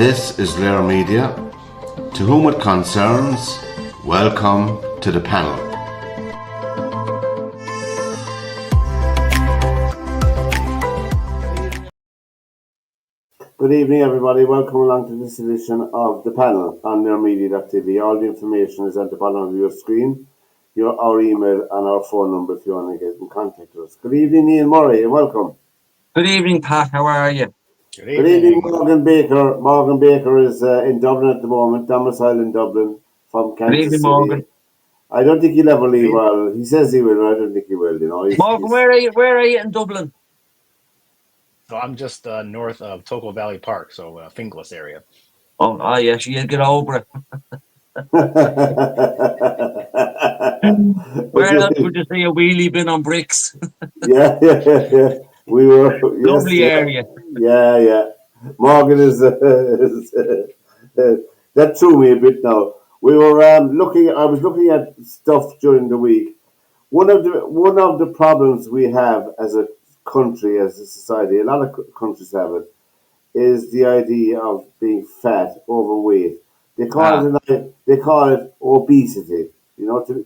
This is Lair Media. To whom it concerns, welcome to the panel. Good evening, everybody. Welcome along to this edition of the panel on LairMedia.tv. All the information is at the bottom of your screen, our email and our phone number if you want to get in contact with us. Good evening, Ian Murray, and welcome. Good evening, Pat. How are you? Good evening, Morgan Baker. Morgan Baker is in Dublin at the moment, domicile in Dublin from Kansas City. Morgan. I don't think he'll ever leave. Well, he says he will, but I don't think he will. You know, Morgan, where are you in Dublin? So I'm just north of Toco Valley Park, so Finglas area. Oh, yes, you'll get over it. Where else would you say a wheelie bin on bricks? Yeah. We were Lovely area. Yeah. Morgan is that threw me a bit now. We were I was looking at stuff during the week. One of the problems we have as a country, as a society, a lot of countries have it, is the idea of being fat, overweight. They call it obesity, you know, to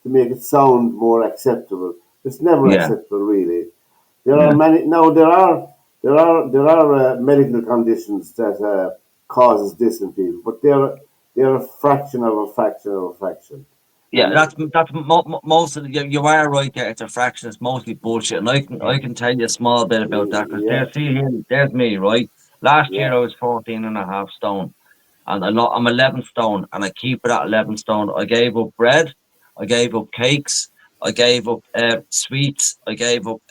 make it sound more acceptable. It's never acceptable, really. There are many. Now there are medical conditions that causes this in people, but they're a fraction of a fraction of a fraction. Yeah, that's most of the, you are right there. It's a fraction. It's mostly bullshit, and I can tell you a small bit about that because there's me, right? Last year I was 14.5 stone, and I'm 11 stone, and I keep it at 11 stone. I gave up bread, I gave up cakes, I gave up sweets, I gave up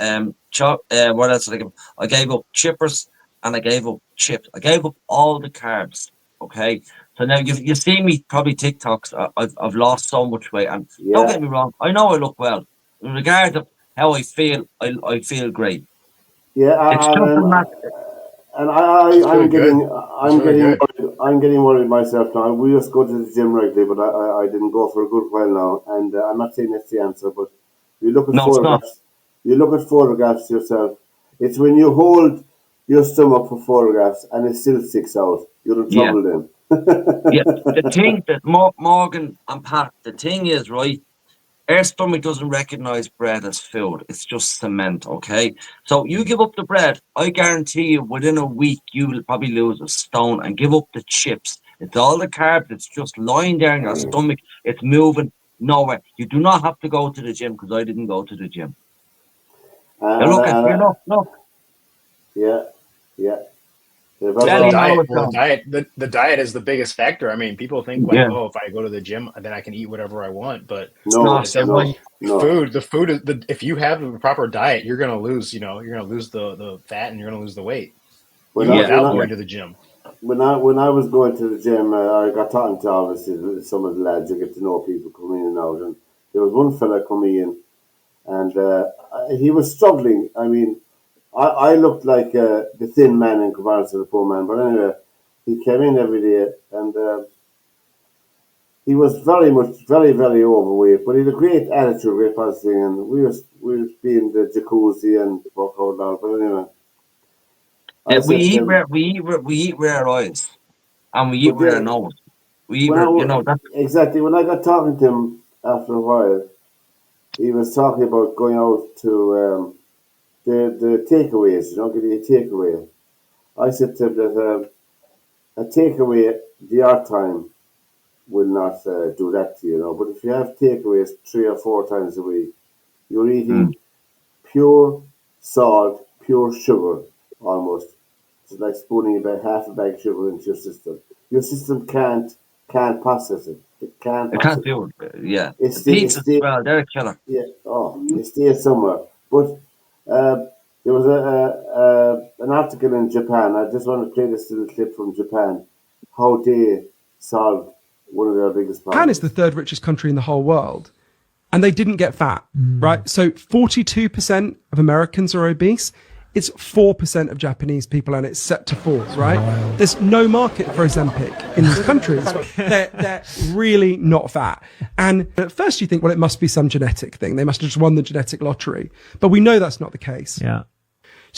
what else did I give up? I gave up chippers, and I gave up chips. I gave up all the carbs. Okay. So now you see me probably TikToks. I've lost so much weight, and don't get me wrong. I know I look well. In regards of how I feel, I feel great. Yeah, I'm getting worried myself now. We just go to the gym regularly, but I didn't go for a good while now, and I'm not saying that's the answer. But you look at photographs. You look at photographs yourself. It's when you hold your stomach for photographs and it still sticks out. You're in trouble then. The thing that Morgan and Pat, the thing is, right, our stomach doesn't recognize bread as food. It's just cement, okay? So you give up the bread, I guarantee you within a week you will probably lose a stone, and give up the chips. It's all the carbs. It's just lying there in your stomach. It's moving nowhere. You do not have to go to the gym, because I didn't go to the gym. Look. Yeah. The diet is the biggest factor. I mean, people think if I go to the gym, then I can eat whatever I want. But no. Food is if you have a proper diet, you're gonna lose. You know, you're gonna lose the fat and you're gonna lose the weight without going to the gym. When I was going to the gym, I got talking to obviously some of the lads. You get to know people coming in and out, and there was one fella coming in, and he was struggling. I mean, I looked like the thin man in comparison to the poor man. But anyway, he came in every day, and he was very, very overweight. But he had a great attitude, great positive, and we was being the jacuzzi and work out loud. But anyway, we eat rare oils, and we eat rare nose. Exactly. When I got talking to him after a while, he was talking about going out to the takeaways, you know, getting a takeaway. I said to him that a takeaway, the odd time, will not do that to you, know. But if you have takeaways 3 or 4 times a week, you're eating pure salt, pure sugar, almost. It's like spooning about half a bag of sugar into your system. Your system can't process it. It can't do it. Yeah. It's pizzas as well. They're a killer. Yeah. Oh, it stays somewhere. But there was an article in Japan. I just want to play this little clip from Japan. How they solved one of their biggest problems. Japan is the 3rd richest country in the whole world, and they didn't get fat, right? So 42% of Americans are obese. It's 4% of Japanese people, and it's set to fall, right? Wow. There's no market for Ozempic in these countries. They're really not fat. And at first you think, well, it must be some genetic thing. They must have just won the genetic lottery. But we know that's not the case. Yeah.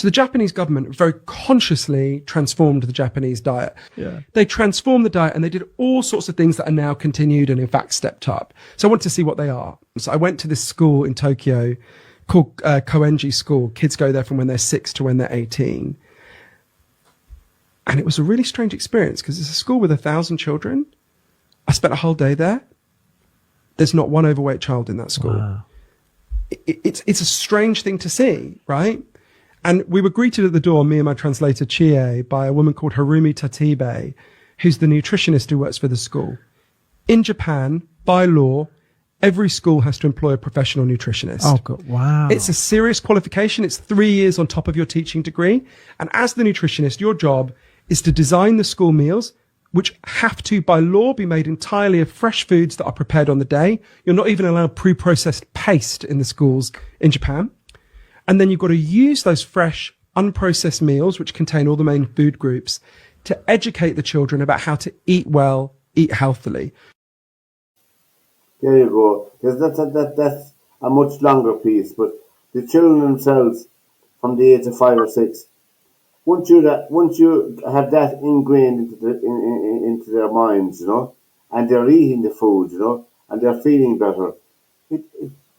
So the Japanese government very consciously transformed the Japanese diet. Yeah. They transformed the diet and they did all sorts of things that are now continued and in fact stepped up. So I wanted to see what they are. So I went to this school in Tokyo called Koenji School. Kids go there from when they're 6 to when they're 18. And it was a really strange experience because it's a school with 1,000 children. I spent a whole day there. There's not one overweight child in that school. Wow. It's a strange thing to see, right? And we were greeted at the door, me and my translator Chie, by a woman called Harumi Tatibe, who's the nutritionist who works for the school. In Japan, by law, every school has to employ a professional nutritionist. Oh, God. Wow. It's a serious qualification. It's 3 years on top of your teaching degree. And as the nutritionist, your job is to design the school meals, which have to, by law, be made entirely of fresh foods that are prepared on the day. You're not even allowed pre-processed paste in the schools in Japan. And then you've got to use those fresh, unprocessed meals, which contain all the main food groups, to educate the children about how to eat well, eat healthily. There you go. That's a much longer piece, but the children themselves, from the age of 5 or 6, once you have that ingrained into their minds, and they're eating the food, and they're feeling better, it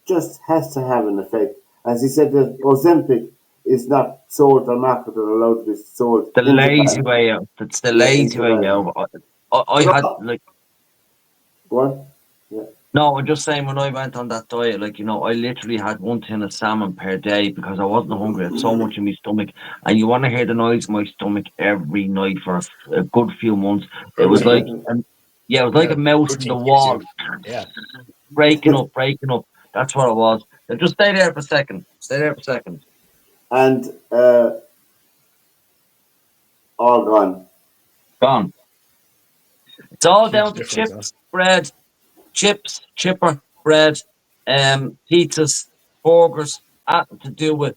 just has to have an effect. As he said, the Ozempic is not sold or marketed or allowed to be sold. The lazy way out. It's the lazy way out. I had like. What? Yeah. No, I'm just saying when I went on that diet, I literally had 1 tin of salmon per day because I wasn't hungry. I had so much in my stomach, and you want to hear the noise of my stomach every night for a good few months. It was like, it was like a mouse in the wall, breaking up. That's what it was. So just stay there for a second. And all gone. Gone. It's all Huge down to difference, chips, bread, chipper, bread, pizzas, burgers, to do with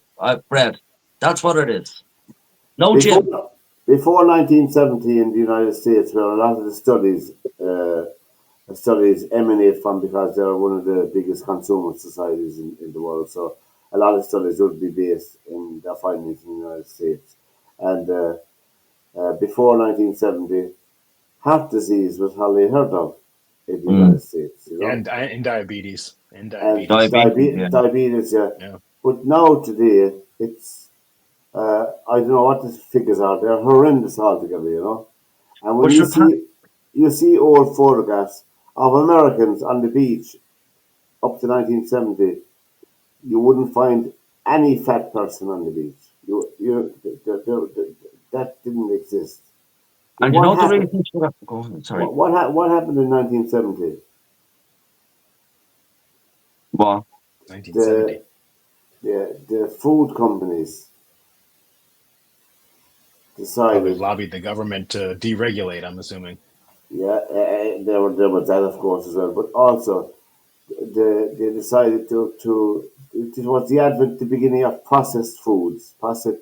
bread. That's what it is. No gym. Before 1970 in the United States, where a lot of the studies emanate from, because they're one of the biggest consumer societies in the world. So a lot of studies would be based in their findings in the United States. And before 1970, heart disease was hardly heard of in the United States. And diabetes. Diabetes, yeah. But now today, it's, I don't know what the figures are. They're horrendous altogether, And when you see old photographs of Americans on the beach up to 1970, you wouldn't find any fat person on the beach. That didn't exist. And you know the reason for that? Go on, sorry. What happened in 1970? What? 1970. The food companies decided. Lobbied the government to deregulate, I'm assuming. Yeah, there was that, of course, as well. But also, they decided to it was the beginning of processed foods, to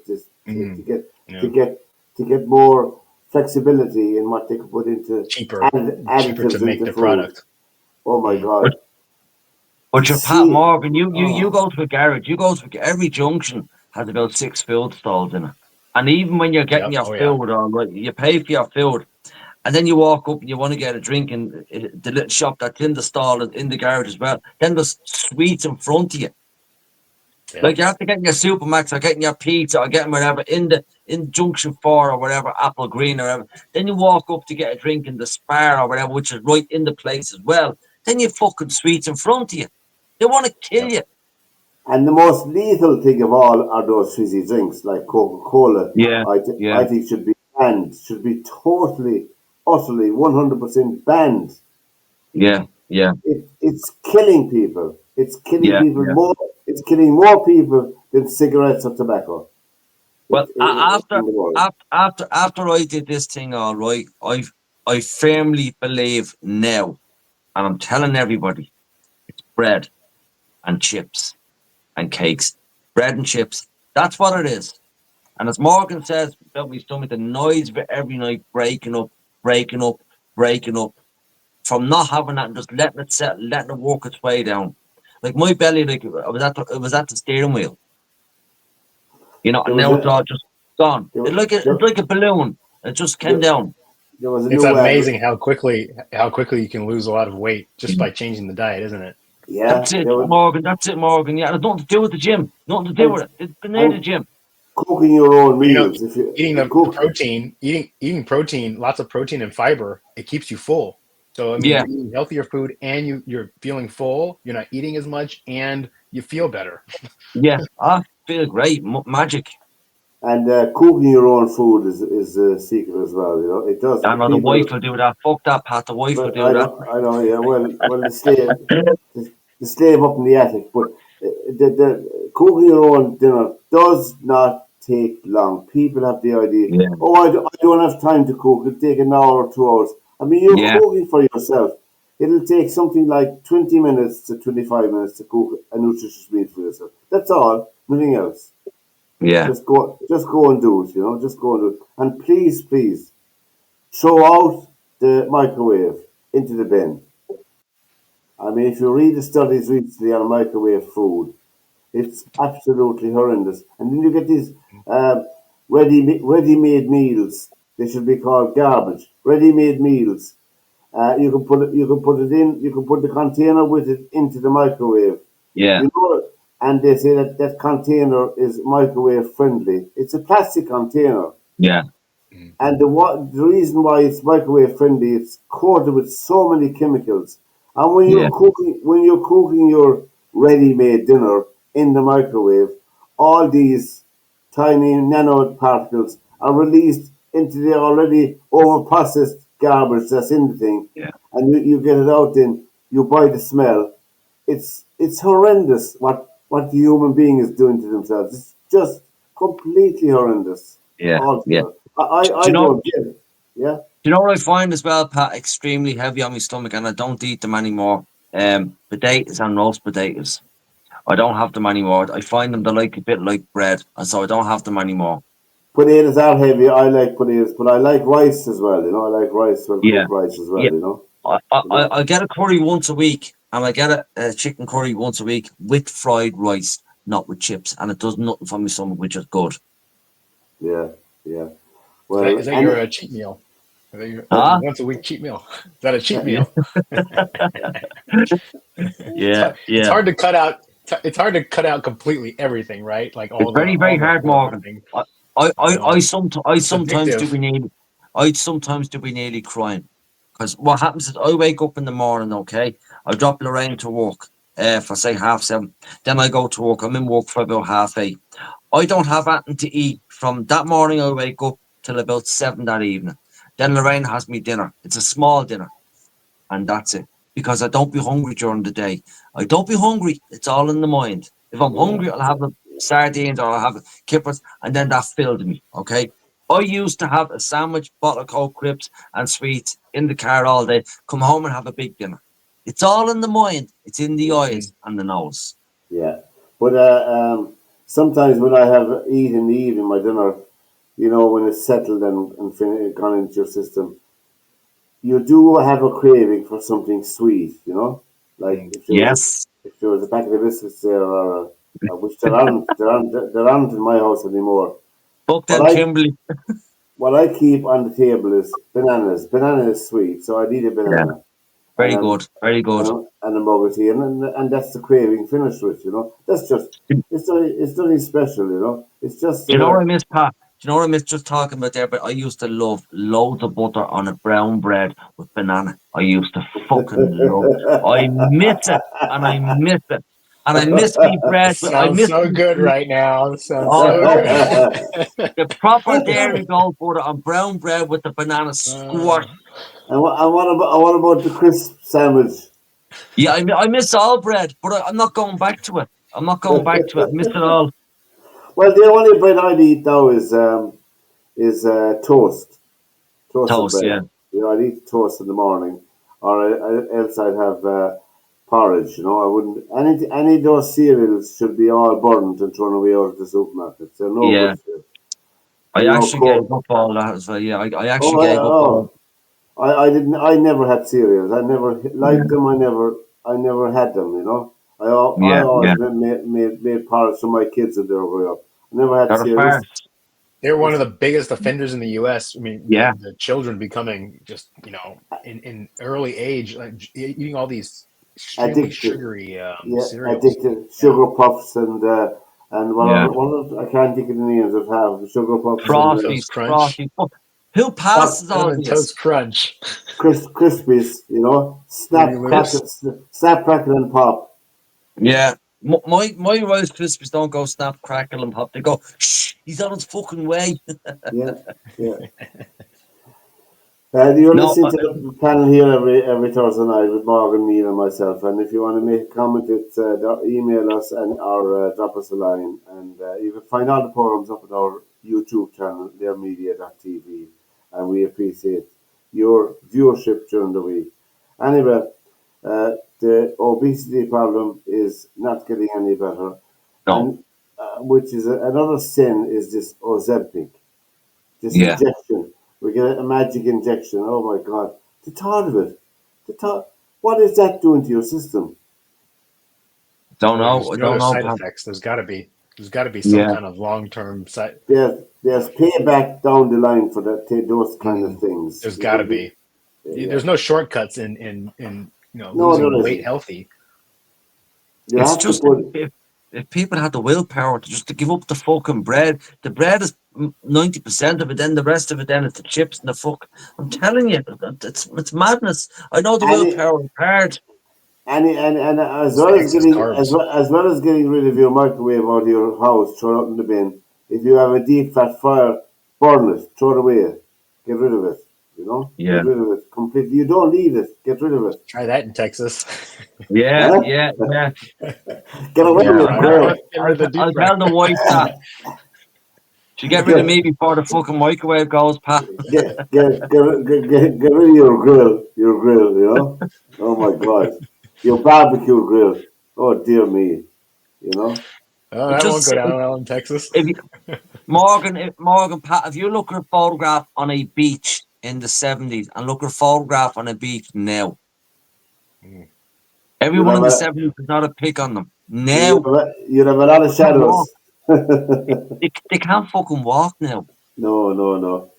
get more flexibility in what they could put into cheaper additives to make into the food. product. Oh my God! But your Pat Morgan, you go to a garage. You go to every junction has about 6 food stalls in it, and even when you're getting your food, all right, you pay for your food. And then you walk up and you want to get a drink in the little shop that's in the stall in the garage as well. Then there's sweets in front of you. Yeah. Like you have to get in your Supermax or getting your pizza or getting whatever in Junction 4 or whatever, Apple Green or whatever. Then you walk up to get a drink in the Spar or whatever, which is right in the place as well. Then you fucking sweets in front of you. They want to kill you. And the most lethal thing of all are those fizzy drinks like Coca-Cola. Yeah. I think should be banned. Should be totally, utterly, 100% banned. Yeah. It's killing people. It's killing people more. It's killing more people than cigarettes or tobacco. Well, after I did this thing, all right, I firmly believe now, and I'm telling everybody, it's bread and chips and cakes. Bread and chips. That's what it is. And as Morgan says about my stomach, the noise of it every night breaking up, from not having that and just letting it settle, letting it work its way down. Like my belly, it was at the steering wheel. You know, There and was now it's a all just gone. there, It's like a balloon. It just came there, down. there was a It's new amazing how quickly you can lose a lot of weight just by changing the diet, isn't it? yeah, That's it, there was, Morgan. That's it, Morgan. Yeah, it's nothing to do with the gym. Nothing to do and with it. It's been near the and gym. cooking your own You know, meals. If you eating the cook, protein, eating protein, lots of protein and fiber, it keeps you full. So I mean, Yeah, you're eating healthier food and you're feeling full. You're not eating as much and you feel better. yeah. I feel great. Magic. and cooking your own food is a secret as well. You know, it does. I know the wife will do that. Fuck that, Pat. The wife will Well, do that. I know, yeah. Well, the slave up in the attic, but the cooking your own dinner does not take long. People have the idea, Yeah, oh, I don't have time to cook. It'll take an hour or 2 hours. I mean, you're yeah, cooking for yourself. It'll take something like 20 minutes to 25 minutes to cook a nutritious meal for yourself. That's all, nothing else. yeah, Just go and do it. You know, just go and do it. And please, throw out the microwave into the bin. I mean, if you read the studies recently on microwave food, it's absolutely horrendous. And then you get these ready-made meals. They should be called garbage. Ready-made meals. You can put it. You can put it in. You can put the container with it into the microwave. yeah, You know, and they say that that container is microwave friendly. It's a plastic container. yeah, And the reason why it's microwave friendly, it's coated with so many chemicals. And yeah, when you're cooking your ready-made dinner in the microwave, all these tiny nanoparticles are released into the already over-processed garbage that's in the thing, yeah. and you get it out. Then you buy the smell. It's horrendous what the human being is doing to themselves. It's just completely horrendous Yeah, yeah. altogether. Do I you know? don't get it. Yeah. Do you know what I find as well, Pat? Extremely heavy on my stomach, and I don't eat them anymore. Potatoes and roast potatoes. I don't have them anymore. I find them they're like a bit like bread, and so I don't have them anymore. Potatoes are heavy. I like potatoes, but I like rice as well. You know, I like rice, well Yeah, cooked rice as well. yeah. You know, I I, you I know. I get a curry once a week, and I get a chicken curry once a week with fried rice, not with chips, and it does nothing for my stomach, which is good. Yeah, yeah. Is Well, that and your cheat meal? Is that your Huh? once a week cheat meal? Is that a cheat meal? It's Yeah, hard, it's yeah. hard to cut out. It's hard to cut out completely everything, right? Like It's very, all very the hard, horrible Morgan. things. You know, I it's sometimes do addictive. be nearly, crying, because what happens is I wake up in the morning, okay, I drop Lorraine to work, for say 7:30, then I go to work. I'm in work for about 8:30. I don't have anything to eat from that morning. I wake up till about 7 that evening. Then Lorraine has me dinner. It's a small dinner, and that's it. Because I don't be hungry during the day. I don't be hungry. It's all in the mind. If I'm yeah, hungry, I'll have the sardines or I'll have kippers, and then that filled me. Okay. I used to have a sandwich, bottle of Coke, crisps, and sweets in the car all day. Come home and have a big dinner. It's all in the mind. It's in the Mhm. eyes and the nose. yeah. But sometimes when I have eaten in the evening my dinner, you know, when it's settled and gone into your system, you do have a craving for something sweet. You know, like Mm. Yes. if there was a packet of biscuits there, which there aren't in my house anymore. Fuck What them, I Kimberly. what I keep on the table is bananas. Banana is sweet, so I need a Yeah. banana and Very a good. Very good. and a mug of tea, and that's the craving finished with. You know, that's just it's nothing special. You know, it's just Do you know what I miss, Pat? Do you know what I miss just talking about there? But I used to love loads of butter on a brown bread with banana. I used to fucking love it. I miss it, and I miss it, and I miss me bread. I Sounds miss so good right now. Sounds oh, so so good. good. The proper dairy gold butter on brown bread with the banana Uh, squash. And what about the crisp sandwich? Yeah, I miss all bread, but I'm not going back to it. I'm not going back to it. I miss it all. Well, the only bread I'd eat now is toasted Toast, bread. yeah. You know, I'd eat toast in the morning, or else I'd have porridge. You know, I wouldn't. Any of those cereals should be all burnt and thrown away out of the supermarkets. They're no Yeah. good for you. I You know, actually gave up all that as well. Yeah, I actually oh, gave up all. I didn't. I never had cereals. I never Yeah, liked them. I never had them. You know, I yeah, always yeah. made porridge for my kids when they were growing up. Never had They're a serious. farce. They're one of the biggest offenders in the U.S. I mean, Yeah. the children becoming just, in early age, like eating all these extremely Addicted. sugary Yeah, cereals. addicted. Sugar puffs and Yeah. I can't think of the names of have sugar puffs Cinnamon and Toast Crunch. Frosty. Who passes all Cinnamon these? Toast Crunch. Crispies. Snap, Fruity crackle, Loops. snap, crackle, and pop. Yeah. My Rice Krispies don't go snap, crackle, and pop. They go, shh, he's on his fucking way. Yeah, yeah. You're No, listening to the panel here every Thursday night with Morgan, Neil, and myself. And if you want to make a comment, it's email us or drop us a line. And you can find all the programs up at our YouTube channel, theirmedia.tv. And we appreciate your viewership during the week. Anyway, the obesity problem is not getting any better. no. And which is another sin is this Ozempic, this Yeah. injection. We get a magic injection. Oh my God! The thought of it. What is that doing to your system? Don't know. There's I don't know. side Pat. effects. There's got to be some Yeah. kind of long-term side. There's payback down the line for those kind of things. There's got to be. Yeah. There's no shortcuts in No, losing there weight isn't. healthy. You It's have to just put. if people had the willpower to give up the fucking bread, the bread is 90% of it. Then the rest of it, then it's the chips and the fuck. I'm telling you, it's madness. I know the willpower is hard. And as well as Excess getting carbs. as well as getting rid of your microwave out of your house, throw it out in the bin. If you have a deep fat fryer, burn it, throw it away, get rid of it. Yeah. Get rid of it completely. You don't need it. Get rid of it. Try that in Texas. Yeah, Huh? yeah. Get away Yeah. with it, girl. I'll tell the wife that. She get rid of me before the fucking microwave goes, Pat. Get rid of your grill. Oh my God, your barbecue grill. Oh dear me, Oh, that Just won't go down well in Texas. If you, Morgan, Pat, if you look at a photograph on a beach in the 70s and look at a photograph on a beach now, everyone in the 70s is not a pick on them. Now, you'd have a lot of shadows. they can't fucking walk now. No.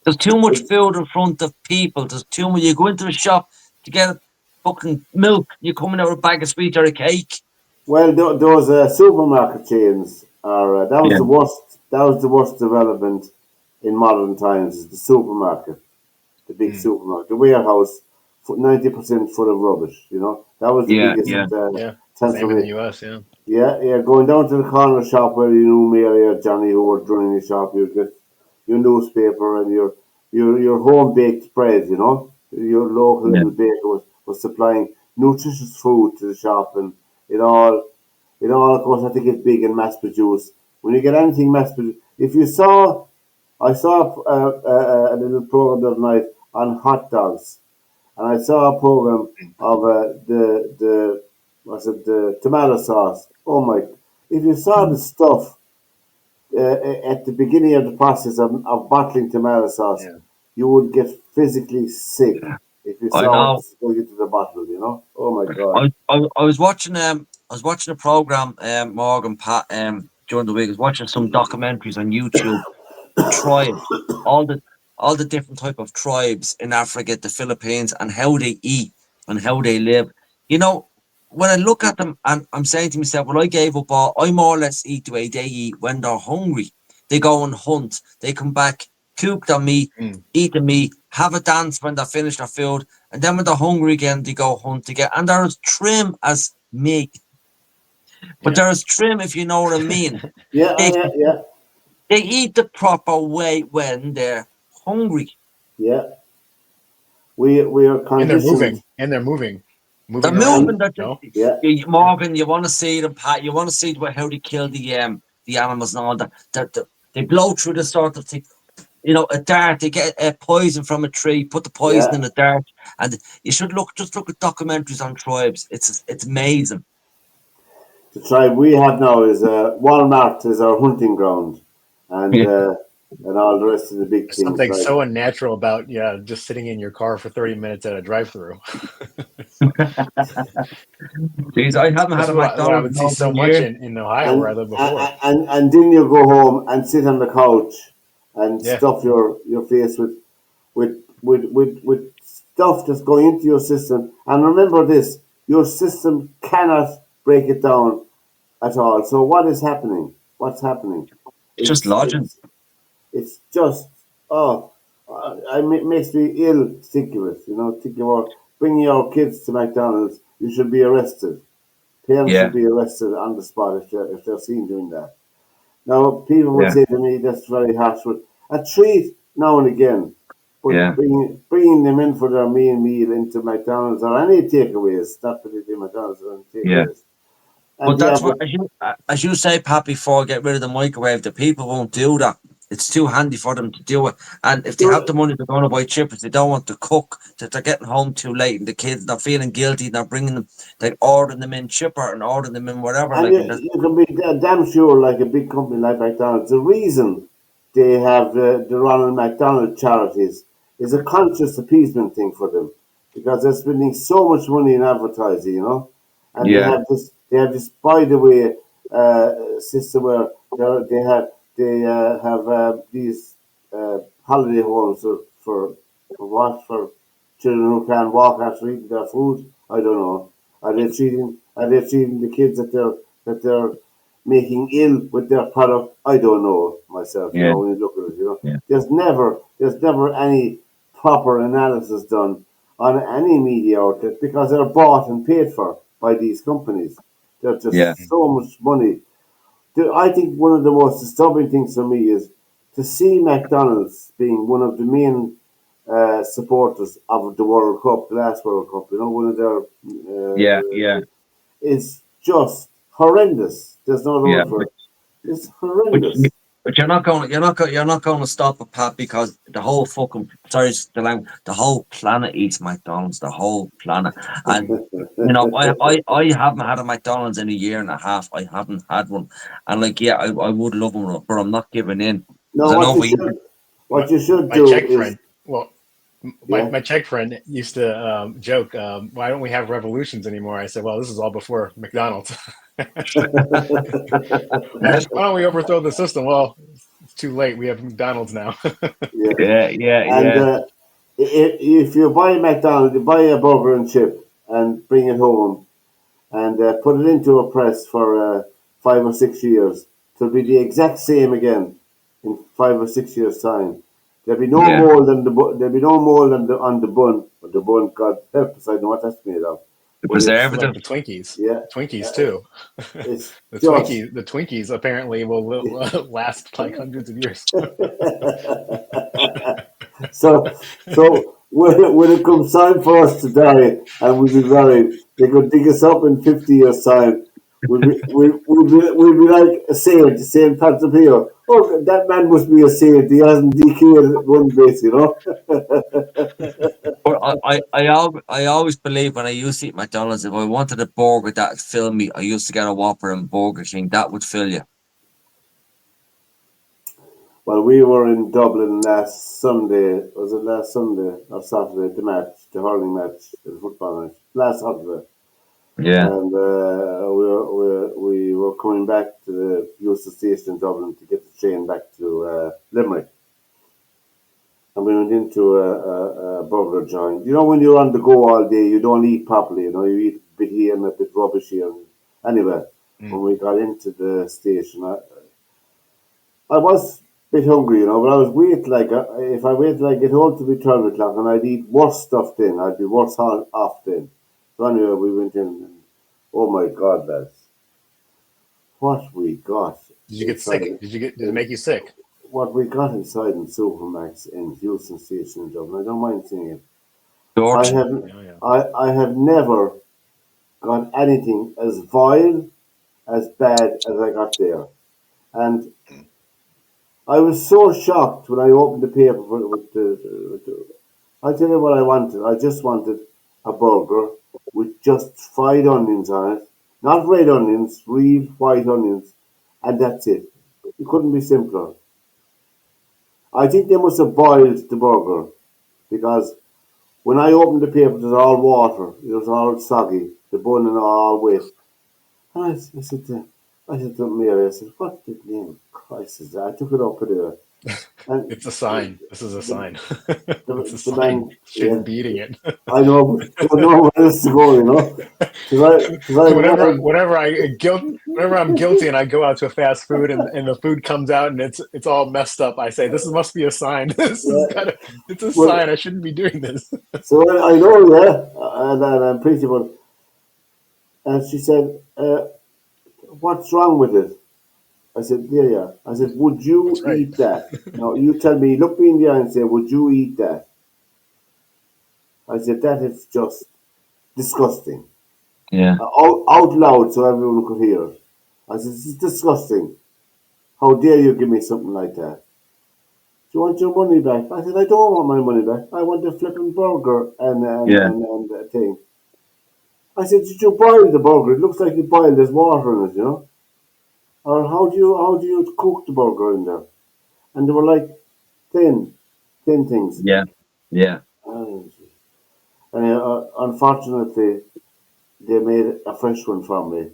There's too much food in front of people. There's too much. You go into a shop to get fucking milk, you're coming out with a bag of sweets or a cake. Well, those supermarket chains are that was the worst. That was the worst development in modern times. Is the supermarket, the big supermarket, the warehouse, 90% full of rubbish. That was the biggest. Same in the US. Yeah. Going down to the corner shop where you knew Mary or Johnny who were running the shop, you get your newspaper and your home baked bread. Your local little baker was supplying nutritious food to the shop, and it all of course had to get big and mass produced. When you get anything mass produced, I saw a little program the other night on hot dogs, and I saw a program of the tomato sauce. Oh my! If you saw the stuff at the beginning of the process of bottling tomato sauce, you would get physically sick if you saw it going into the bottle. Oh my God! I was watching a program, Morgan, Pat, during the week. I was watching some documentaries on YouTube. Tribes, all the different type of tribes in Africa, the Philippines, and how they eat and how they live. When I look at them, and I'm saying to myself, well, I gave up all. I more or less eat the way they eat when they're hungry. They go and hunt. They come back, cook their meat, eat the meat, have a dance when they finish their food, and then when they're hungry again, they go hunt again. And they're as trim as me. But they're as trim, if you know what I mean. Yeah. They eat the proper way when they're hungry. Yeah. We are conditioned. And they're moving. They're moving. Morgan, you want to see them, Pat? You want to see how they kill the animals and all that. They blow through the sort of thing. A dart. They get a poison from a tree. Put the poison in a dart, and you should look at documentaries on tribes. It's amazing. The tribe we have now is Walmart is our hunting ground, and and all the rest of the big There's things. something Like, so unnatural about just sitting in your car for 30 minutes at a drive-through. Jeez, I haven't had That's a what I McDonald's would in see over so a much year. in Ohio where I and lived before. and then you go home and sit on the couch and Yeah. stuff your face with stuff that's going into your system. And remember this: your system cannot break it down at all. So what is happening? What's happening? It's just It's lodging. it's it's just oh, it makes me ill think of it. Think about bringing your kids to McDonald's. You should be arrested. Parents Yeah, should be arrested on the spot if they're seen doing that. Now, people would yeah, say to me, that's very harsh, but a treat now and again. But yeah. bringing them in for their main meal into McDonald's or any takeaways, not particularly McDonald's or any Yeah. takeaways. But And yeah, that's what, as you say, Pat, before, get rid of the microwave. The people won't do that. It's too handy for them to do it. And if they have the money, they're going to buy chips. They don't want to cook. That they're getting home too late, and the kids not feeling guilty. They're bringing them, like ordering them in chipper and ordering them in whatever. and Like, and that's, you can be damn sure, like a big company like McDonald's, the reason they have the Ronald McDonald charities is a conscious appeasement thing for them because they're spending so much money in advertising. And yeah, they have this by the way system where they have these holiday homes for children who can't walk after eating their food. I don't know. Are they treating the kids that they're making ill with their product? I don't know myself. yeah, When you look at it. yeah, There's never any proper analysis done on any media outlet because they're bought and paid for by these companies. They're yeah, just so much money. I think one of the most disturbing things for me is to see McDonald's being one of the main supporters of the World Cup, the last World Cup. One of their yeah, yeah, is just horrendous. There's no yeah. word for it. It's But, horrendous. but you're not going to stop it, Pat, because the whole fucking, sorry, the whole planet eats McDonald's, the whole planet. And, I haven't had a McDonald's in a year and a half. I haven't had one. And like, yeah, I would love one, but I'm not giving in. No, Because I know what you for you, should My, what you should my do Czech is friend, well, yeah. my Czech friend used to joke, why don't we have revolutions anymore? I said, well, this is all before McDonald's. Why don't we overthrow the system? Well, it's too late. We have McDonald's now. Yeah. yeah, yeah, And yeah, if you buy McDonald's, you buy a burger and chip and bring it home and put it into a press for 5 or 6 years, it'll be the exact same again in 5 or 6 years' time. There'll be no yeah. mold on there'll be no mold on the bun. But the bun, God help us, I know what that's made of. The But it's Like preservative. the Twinkies. yeah, Twinkies uh, too. it's The just Twinkies apparently will last like hundreds of years. so when it comes time for us to die and we'll be buried, they could dig us up in 50 years' time. We'll be like a saint, Saint Pantopeo. Oh, that man must be a saint. He hasn't decayed one bit. But I always believe when I used to eat McDonald's, if I wanted a burger that would fill me, I used to get a Whopper and Burger King. That would fill you. Well, we were in Dublin last Sunday. Was it last Sunday or Saturday? The hurling match, the football match. Last Saturday. Yeah, And we were coming back to the Euston Station in Dublin to get the train back to Limerick. And we went into a burger joint. When you're on the go all day, you don't eat properly. You eat a bit here and a bit rubbish here. Anyway, when Mm. we got into the station, I was a bit hungry, but I was wait like if I wait till I get home to be 12 o'clock, and I'd eat worse stuff then. I'd be worse off then. So anyway, we went in. And, oh my God, lads! What we got Did you get inside, sick? Did it make you sick? what we got inside in Supermax in Houston Station in Dublin. I don't mind saying it. I George. have Oh yeah. I have never got anything as vile, as bad as I got there, and I was so shocked when I opened the paper I tell you what I wanted. I just wanted a burger with just fried onions on it, not red onions, real white onions, and that's it. It couldn't be simpler. I think they must have boiled the burger because when I opened the paper, it was all water. It was all soggy. The bun and all wet. And I said to Mary, I said, what the name of Christ is that? I took it up there. And It's a sign. This is a sign. It's a the sign. man, Shouldn't be eating it. I know, but don't know where else to go, you know. Whenever I'm guilty and I go out to a fast food and the food comes out and it's all messed up, I say this must be a sign. It's a sign. I shouldn't be doing this. So I know, yeah, and I'm pretty much. And she said, "What's wrong with it?" I said, "Yeah." I said, "Would you That's right. eat that?" No, you tell me. Look me in the eye and say, "Would you eat that?" I said, "That is just disgusting." Yeah. Out loud so everyone could hear it. I said, "This is disgusting. How dare you give me something like that? Do you want your money back?" I said, "I don't want my money back. I want the flipping burger Yeah. and the thing." I said, "Did you boil the burger? It looks like you boiled. There's water in it, you know. Or how do you cook the burger in there?" And they were like thin things. Yeah. Yeah. And unfortunately, they made a fresh one for me.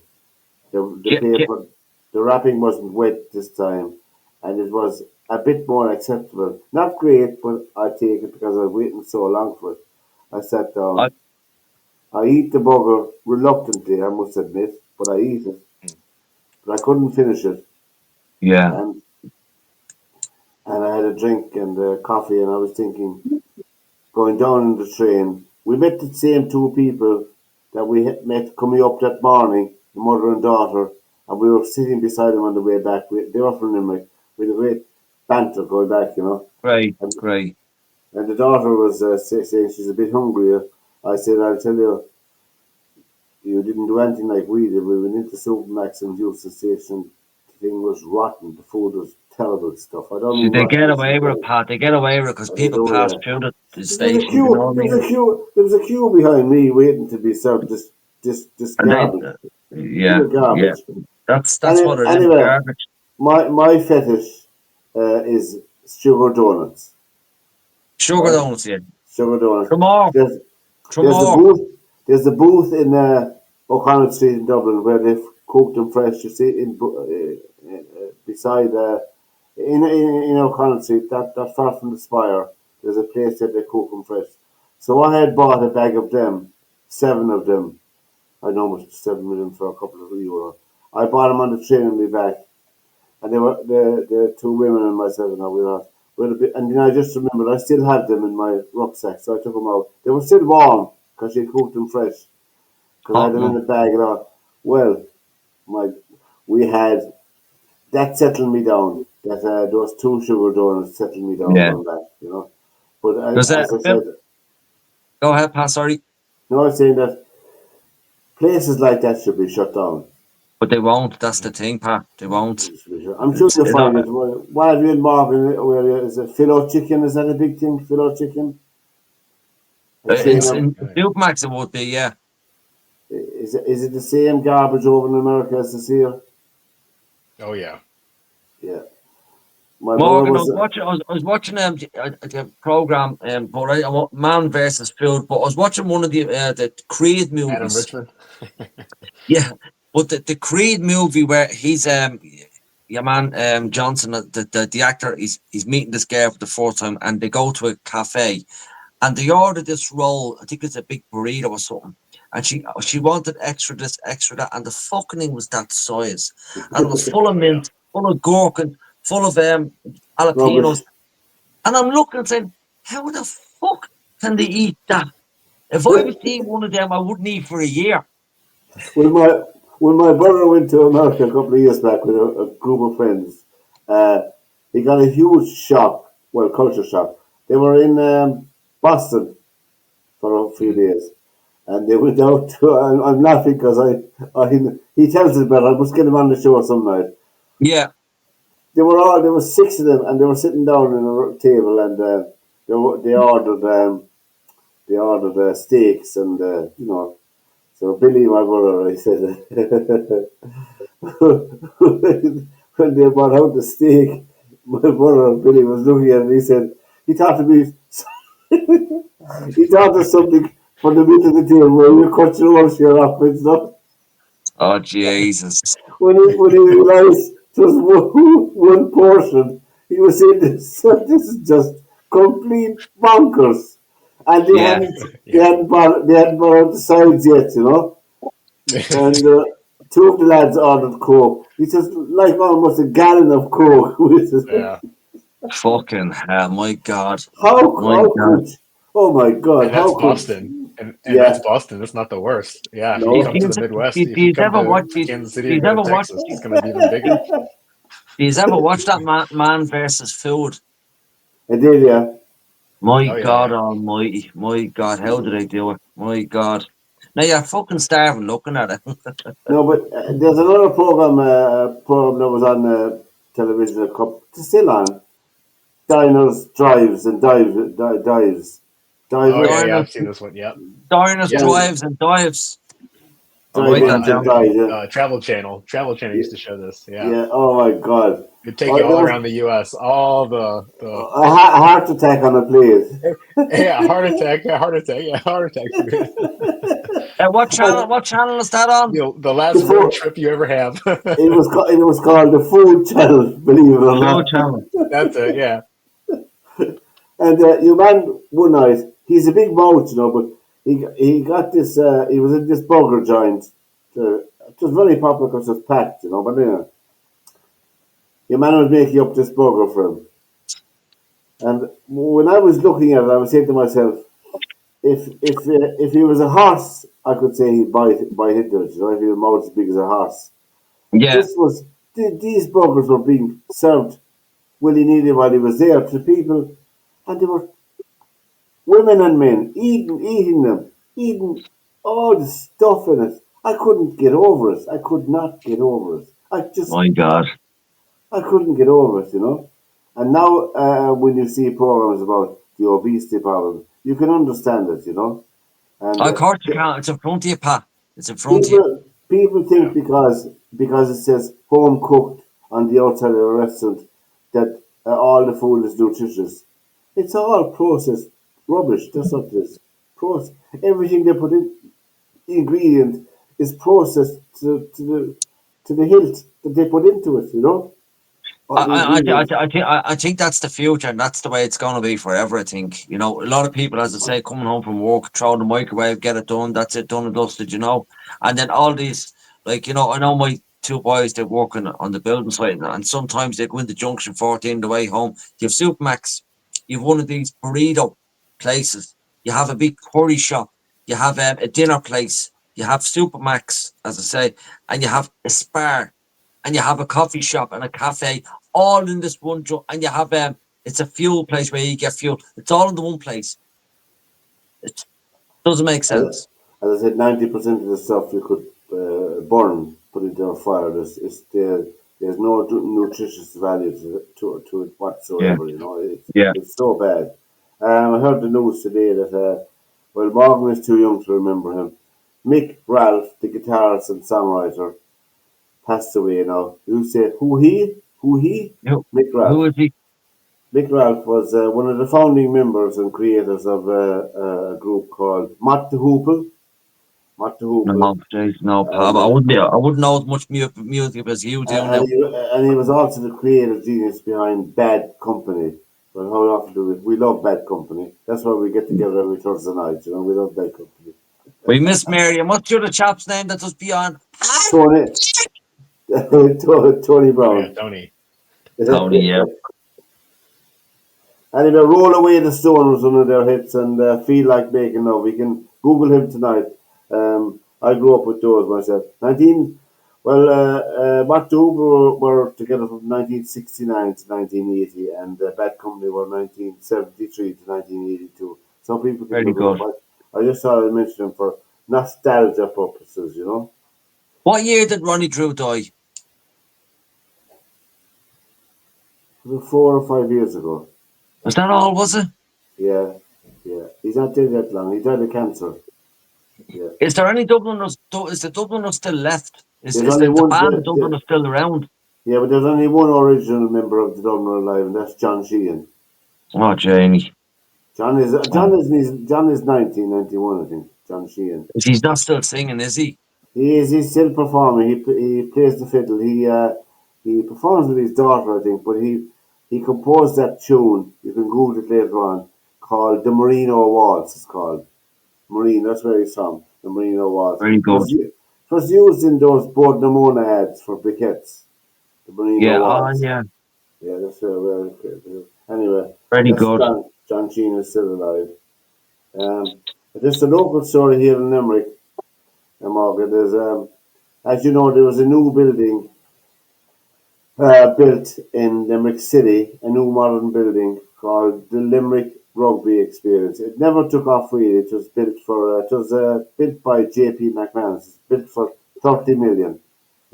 The paper, the wrapping wasn't wet this time, and it was a bit more acceptable. Not great, but I take it because I was waiting so long for it. I sat down. I, I eat the burger reluctantly, I must admit, but I eat it. But I couldn't finish it, yeah. and I had a drink and coffee, and I was thinking, going down in the train, we met the same two people that we had met coming up that morning, the mother and daughter, and we were sitting beside them on the way back. They were from Limerick. We had a great banter going back, you know. Great. And, Great. and the daughter was saying she's a bit hungry. I said, "I'll tell you, you didn't do anything like we did. We went into Supermax and Houston Station. The thing was rotten. The food was terrible stuff. I don't See, mean they rotten. get away with it, Pat. They get away with it because I don't people know, pass yeah. through the There was a station. You know queue. what I mean? There was a queue behind me waiting to be served. This And garbage, yeah, real yeah. garbage. That's what it is. Anyway, Garbage. my fetish is sugar donuts. Sugar Right, donuts, yeah. sugar donuts. Come on, There's come there's a on. booth. There's a booth in O'Connell Street in Dublin where they've cooked them fresh. You see, beside in O'Connell Street, that far from the Spire, there's a place that they cook them fresh. So I had bought a bag of them, 7 of them. I know much 7 of them for a couple of euro. I bought them on the train on my back, and they were the 2 women and myself, and we were a bit. And then I just remembered I still had them in my rucksack, so I took them out. They were still warm because she cooked them fresh. Because I had Hot them in one. the bag and all. Well, my we had that settled me down. That those 2 sugar donuts settled me down Yeah. going back, you know. But Does as I Phil, said, go ahead, Pat. Sorry, no, I'm saying that places like that should be shut down. but they won't. That's the thing, Pat. They won't. I'm sure you'll It's find not. it. What have you in Morgan? Where is it? Philo chicken? Is that a big thing? Philo chicken? A chain It's of, in Supermax. It would be. Yeah. is it the same garbage over in America as this here? Oh yeah. Yeah. My brother Morgan, I was. was watching. I was watching a program. But Man versus Food. But I was watching one of the Creed Adam movies. Richmond. Yeah, but the Creed movie where he's your man Johnson, the actor, he's meeting this girl for the first time, and they go to a cafe, and they order this roll. I think it's a big burrito or something, and she wanted extra this, extra that, and the fucking thing was that size, and it was full of Oh yeah. mint, full of gherkin, full of Rubbish. jalapenos, and I'm looking and saying, how the fuck can they eat that? If I was to eat one of them, I wouldn't eat for a year. When my brother went to America a couple of years back with a group of friends, uh, he got a huge shock. Well, culture shock. They were in Boston for a few days, and they went out to. I'm laughing because he tells it better. I must get him on the show some night. Yeah. There were 6 of them, and they were sitting down at a table, and they ordered steaks, and you know. So Billy, my brother, I said, when they brought out the steak, my brother Billy was looking at it and he said, he thought to me, he thought of something from the middle of the table where you cut your own share off and stuff. Oh Jesus! When he realised just one portion, he was saying this, this is just complete bonkers. And Yeah. they hadn't brought out the sides yet, you know. And two of the lads ordered Coke. He says, like almost a gallon of Coke. Yeah. Fucking hell! My God! My How God! could, oh my God, And that's how could, Boston. And yeah, that's Boston. That's not the worst. Yeah. If no. you come to the Midwest, Do if you you come ever to watch? Do Kansas City or you go to ever watch? Texas, it's going to be even bigger. Do you ever watch that man versus food? I did, yeah. My Oh, yeah, God yeah. Almighty! My God, how did I do it? My God! Now you're fucking starving looking at it. No, but there's another program that was on television, it's still on, Diners, Drives, and Dives. Oh, yeah, Divers, yeah. Diners, I've seen this one. Yep. diners, Yeah. Dives, drives, and dives. I'll Drive write On that ins and down. Dives, yeah. Travel Channel. Travel Channel Yeah, used to show this. Yeah. yeah, oh my God. It'd take Oh, you there all was around the U.S. All the a heart attack on a plane. yeah, heart attack. Yeah, heart attack. Yeah, heart attack food. What channel? And What channel is that on? The last the road food, trip you ever have. it was called the Food Channel, believe it The or food not. channel. That's it. Yeah. And your man one night, he's a big mouth, you know, but he got this. He was in this burger joint. It was very popular because it was packed, you know. But anyway, your man was making up this burger for him. And when I was looking at it, I was saying to myself, if he was a horse, I could say he'd bite into it. You know, if he was mouth as big as a horse. Yeah. This was these burgers were being served willy nilly while he was there to people, and they were women and men eating them, eating all the stuff in it. I couldn't get over it. I could not get over it. My God. I couldn't get over it, you know. And now, when you see programs about the obesity problem, you can understand it, you know. And Of course you can. It's in front of you, Pat. It's in front of you. people think Yeah. because it says home cooked on the outside of a restaurant that all the food is nutritious. It's all processed rubbish. That's what it is. Everything they put in, ingredient is processed to the hilt that they put into it. You know, all the ingredients. I think that's the future, and that's the way it's going to be forever. I think, you know, a lot of people, as I say, coming home from work, throw in the microwave, get it done. That's it, done and dusted. You know, and then all these, like, you know, I know my two boys, they're working on the building site, and sometimes they go into Junction 14 the way home. You have Supermax, you have one of these burrito places, you have a big curry shop, you have a dinner place, you have Supermax, as I say, and you have a Spar, and you have a coffee shop and a cafe, all in this one and you have it's a fuel place where you get fuel. It's all in the one place. It doesn't make As sense. I said, 90% of the stuff you could burn, put into a fire. There's no nutritious value to it Yeah, whatsoever. You know, yeah. it's so bad. I heard the news today that well, Morgan is too young to remember him. Mick Ralph, the guitarist and songwriter, passed away now. You say who he? Who he? Who, Mick who Ralph. is he? Mick Ralph was one of the founding members and creators of a group called Mott the Hoople. Mott the Hoople. No, geez, no, And, Pab. I wouldn't know as much music as you do and, now. he was also the creative genius behind Bad Company. But how often do we love Bad Company? That's why we get together every Thursday night. You know, we love Bad Company. We miss Mary. And what's the other chap's name that was beyond? Tony, Tony Oh, yeah, Brown. Tony. Tony, yeah. Anyway, Roll Away the Stone was one of their hits, and Feel Like Making Love. We can Google him tonight. I grew up with those myself. Matt Doob were together from 1969 to 1980, and Bad Company were 1973 to 1982. Some people think Very of them, good. but I just thought I'd mention them for nostalgia purposes, you know. What year did Ronnie Drew die? About 4 or 5 years ago. Was that all, was it? Yeah. He's not dead that long. He died of cancer. Yeah. Is there any Dubliners? Is the Dubliners still left? There's Is only the one. band Dubliners still around? Yeah, but there's only one original member of the Dublin alive, and that's John Sheehan. Oh, Jamie. John is 1991, I think. John Sheehan. He's not still singing, is he? He's still performing. He plays the fiddle. He performs with his daughter, I think. But he composed that tune. You can Google it later on. Called the Merino Waltz. It's called Marine. That's where he's from. The Merino Waltz. Very good. It was used in those Bord Namona ads for briquettes. The Merino Yeah, Waltz. yeah. Yeah, that's where. Anyway, Very that's good. John Sheen is still alive. Just a local story here in Limerick. Morgan, as you know, there was a new building built in Limerick City, a new modern building called the Limerick Rugby Experience. It never took off really. It was built built by J.P. McManus. It's built for 30 million.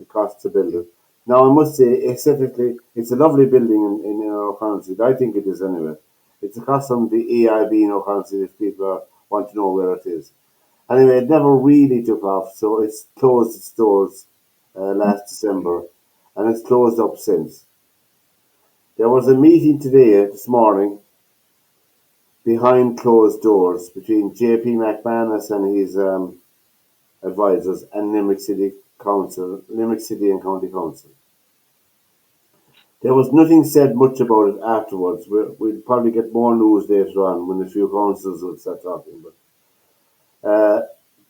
It cost to build it. Now I must say, aesthetically, it's a lovely building in O'Connell. I think it is anyway. It's across from the AIB in O'Connell if people want to know where it is. Anyway, it never really took off, so it's closed its doors last December, and it's closed up since. There was a meeting today, this morning, behind closed doors between J.P. McManus and his advisors and Limerick City and County Council. There was nothing said much about it afterwards. We'll probably get more news later on when a few councils will start talking. But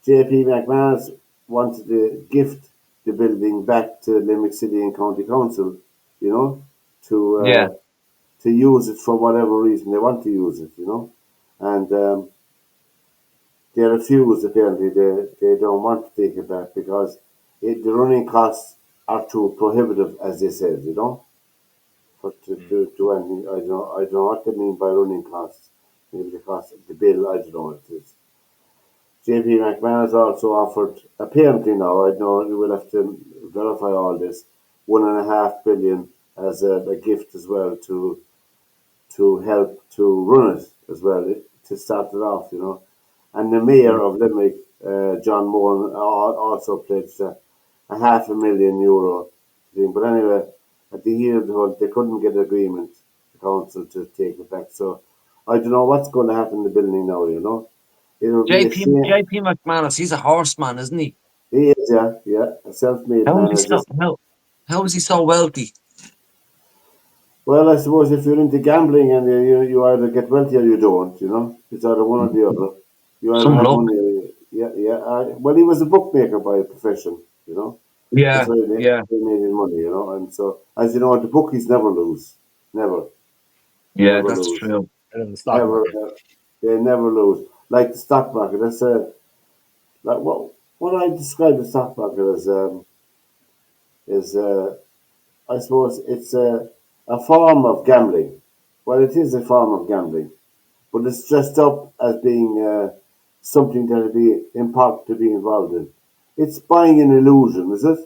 J.P. McManus wanted to gift the building back to Limerick City and County Council, to use it for whatever reason they want to use it, and they refused. Apparently, they don't want to take it back because the running costs are too prohibitive, as they said, For to do anything, I don't know what they mean by running costs. Maybe the cost of the bill, I don't know what it is. J.P. McManus also offered, apparently now, I know you will have to verify all this, $1.5 billion as a gift as well to help to run it as well, to start it off, And the mayor of Limerick, John Moore, also pledged a €500,000 thing. But anyway, at the end of the whole, they couldn't get agreement, the council, to take it back. So I don't know what's going to happen in the building now, It'll be a shame. JP McManus, he's a horseman, isn't he? He is, yeah, a self-made man. How is he so wealthy? Well, I suppose if you're into gambling and you either get wealthy or you don't, it's either one or the other. You either Some have luck. money, well, he was a bookmaker by profession, Yeah, That's how he yeah, made his money, And so, as you know, the bookies never lose, never. yeah. Never That's lose. true. And in the stock Never, market. they never lose. Like the stock market, that's like what I describe the stock market as is I suppose it's a form of gambling. Well, it is a form of gambling, but it's dressed up as being something that would be important to be involved in. It's buying an illusion, is it?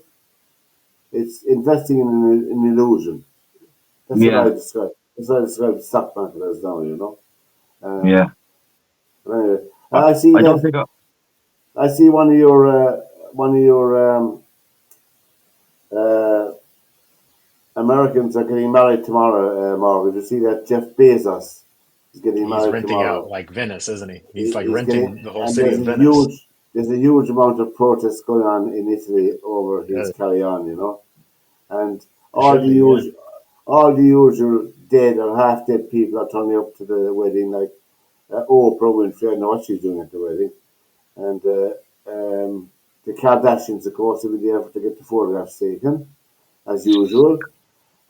It's investing in an illusion. That's what Yeah, I describe. That's what I describe the stock market as now. yeah. Anyway, I, I see I don't that. think. I see one of your uh, Americans are getting married tomorrow, Mark. Did you see that Jeff Bezos is getting He's married renting tomorrow? out like Venice, isn't he? He's like He's getting, renting the whole and city of Venice. there's a huge amount of protests going on in Italy over his Yeah, carry-on, and it all should the be, yeah. usual, all the usual dead or half-dead people are turning up to the wedding, like Oprah Winfrey. I know what she's doing at the wedding, and the Kardashians, of course, will be there to get the photographs taken, as usual.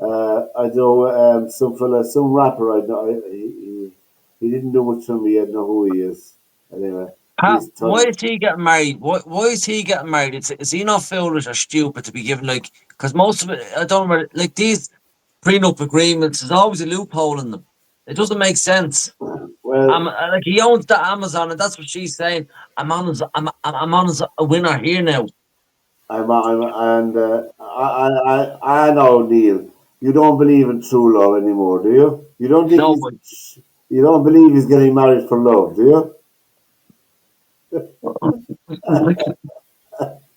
I know some rapper. I know he didn't do much for me. I don't know who he is. Anyway, he's Why turning. is he getting married? Why is he getting married? Is he not foolish or stupid to be given because most of it, I don't know, like these prenup agreements, there's always a loophole in them. It doesn't make sense. Well, Like he owns the Amazon, and that's what she's saying. I'm on as a winner here now. I know, Neil. You don't believe in true love anymore, do you? You don't think No, but you don't believe he's getting married for love, do you?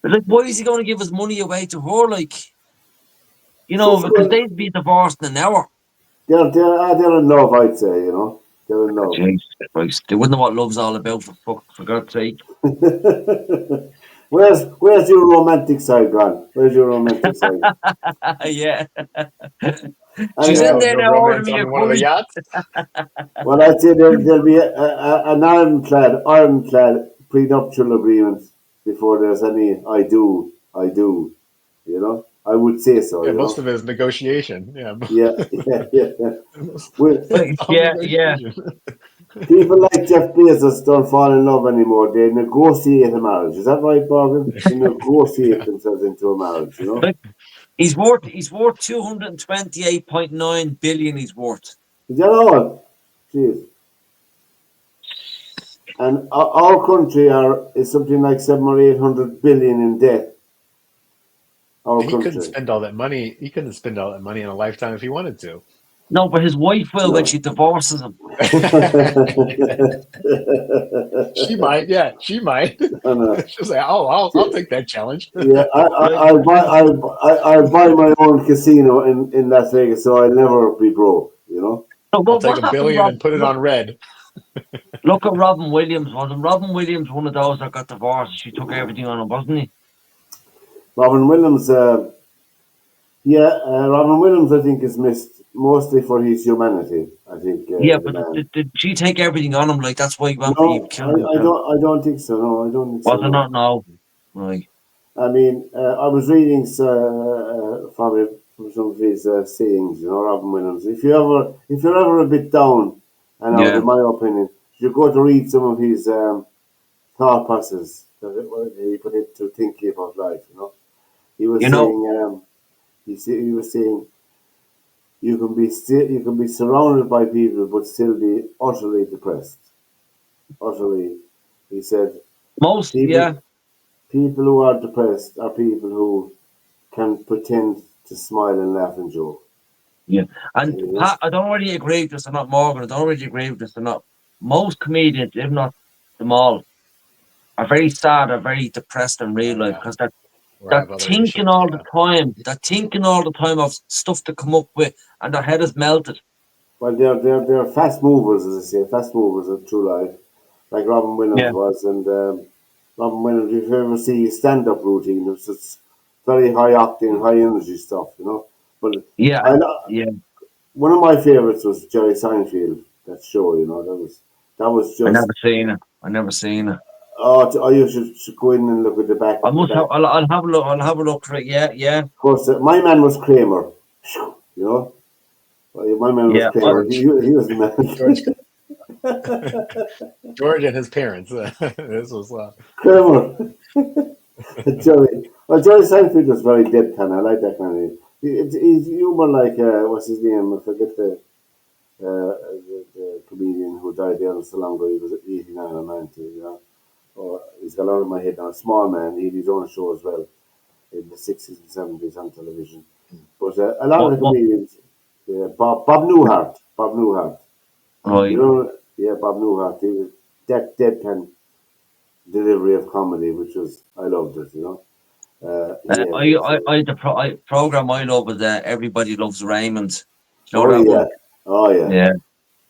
like, why is he going to give his money away to her? Like, You know, because they'd be divorced in an hour. They're in love, I'd say. You know, they're in love. Jesus Christ. They wouldn't know what love's all about, for God's sake. Where's your romantic side, Grant? Where's your romantic side? Yeah. And, She's in there No now ordering romance me a on one of the curry. yachts. well, I'd say there'll be an ironclad prenuptial agreement before there's any I do. You know, I would say so. Yeah, You most know, of it is negotiation. Yeah. yeah. Well, It's all Yeah, yeah. negotiation. people like Jeff Bezos don't fall in love anymore. They negotiate a marriage. Is that right, Morgan? They negotiate themselves into a marriage. You know. Like, he's worth 228.9 billion he's worth. Is that all? Jeez. And our country is something like 700 or 800 billion in debt. Our He couldn't country. spend all that money. He couldn't spend all that money in a lifetime if he wanted to. No, but his wife will when No. she divorces him. She might. Yeah, she might. I know. She'll say, "Oh, I'll take that challenge." Yeah, I'll buy my own casino in Las Vegas, so I'll never be broke. You know. So I'll what take $1 happened, billion Rob? and put it on red. Look at Robin Williams. Wasn't Robin Williams one of those that got divorced? She took everything on him, wasn't he? Robin Williams. Robin Williams, I think, is missed mostly for his humanity. I think. Yeah, the but man. did she take everything on him? Like, that's why he went No, he killed himself. I don't think so. No, I don't think so. Was it not? No. Right. I mean, I was reading from some of his sayings, you know, Robin Williams. If you're ever a bit down, and out, Yeah. in my opinion, you go to read some of his thought process that he put into thinking about life. You know, he was You know- saying, he was saying, you can be surrounded by people, but still be utterly depressed. Utterly, he said. Most, People, yeah. people who are depressed are people who can pretend to smile and laugh and joke. Yeah. And Yeah. Pat, I don't really agree with this or not, Morgan. I don't really agree with this or not. Most comedians, if not them all, are very sad, are very depressed in real life because Or they're have other thinking issues, all yeah. the time. They're thinking all the time of stuff to come up with, and their head is melted. Well, they're fast movers, as I say, fast movers of true life, like Robin Williams Yeah. was. And Robin Williams, if you ever see his stand-up routine, it's just very high octane, high energy stuff, you know. But Yeah, yeah. one of my favorites was Jerry Seinfeld. That show, you know, that was I just. never seen it. I never seen it. Oh, you should go in and look at the back. I must have. I'll have a look. I'll have a look for it. Yeah, yeah. Of course, my man was Kramer. You know, my man was Yeah, Kramer. He was the man. George and his parents. This was Kramer. Jerry Seinfeld was very deadpan. I like that kind of. He's humor like what's his name? I forget the comedian who died there not so long ago. He was 89 or 90. You know, he's got a lot in my head now. Small man. He had his own show as well in the 60s and 70s on television. But a lot of the comedians, Bob Newhart. Right. You know, yeah, Bob Newhart. He was that deadpan delivery of comedy, which was I loved it. You know. The program I love is Everybody Loves Raymond. You know Oh that yeah, one? oh yeah. Yeah.